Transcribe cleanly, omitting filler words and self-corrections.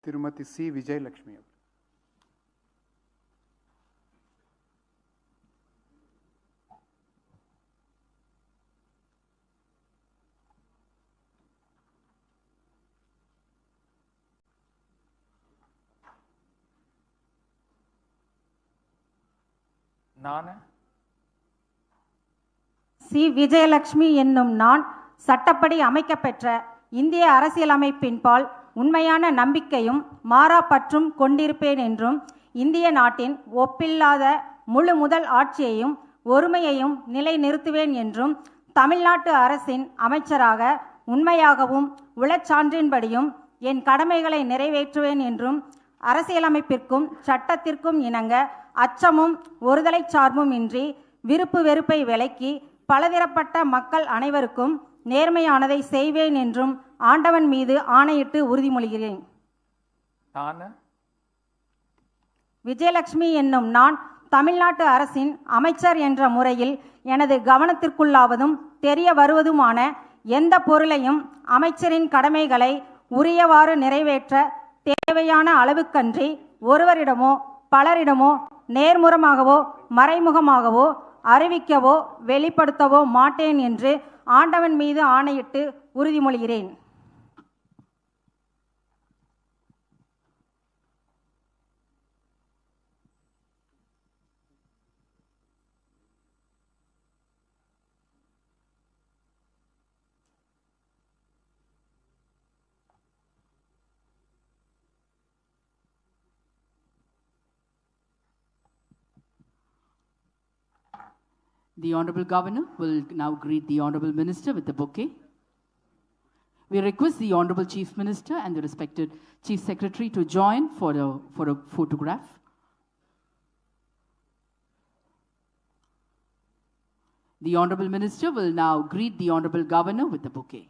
திருமதி சி விஜயலட்சுமி. நான் சி விஜயலட்சுமி என்னும் நான் சட்டப்படி அமைக்கப்பெற்ற இந்திய அரசியலமைப்பின்பால் உண்மையான நம்பிக்கையும் மாறாப்பற்றும் கொண்டிருப்பேன் என்றும் இந்திய நாட்டின் ஒப்பில்லாத முழு முதல் ஆட்சியையும் ஒருமையையும் நிலைநிறுத்துவேன் என்றும் தமிழ்நாட்டு அரசின் அமைச்சராக உண்மையாகவும் உளச்சான்றின்படியும் என் கடமைகளை நிறைவேற்றுவேன் என்றும் அரசியலமைப்பிற்கும் சட்டத்திற்கும் இணங்க அச்சமும் ஒருதலை சார்பும் இன்றி விருப்பு வெறுப்பை விலக்கி பலதரப்பட்ட மக்கள் அனைவருக்கும் நேர்மையானதை செய்வேன் என்றும் ஆண்டவன் மீது ஆணையிட்டு உறுதிமொழிகிறேன். விஜயலட்சுமி என்னும் நான் தமிழ்நாட்டு அரசின் அமைச்சர் என்ற முறையில் எனது கவனத்திற்குள்ளாவதும் தெரிய வருவதுமான எந்த பொருளையும் அமைச்சரின் கடமைகளை உரியவாறு நிறைவேற்ற தேவையான அளவுக்கன்றி ஒருவரிடமோ பலரிடமோ நேர்முறமாகவோ மறைமுகமாகவோ அறிவிக்கவோ வெளிப்படுத்தவோ மாட்டேன் என்று ஆண்டவன் மீது ஆணையிட்டு உறுதிமொழிகிறேன். The Honorable Governor will now greet the Honorable Minister with the bouquet. We request the Honorable Chief Minister and the respected Chief Secretary to join for a photograph. The Honorable Minister will now greet the Honorable Governor with the bouquet.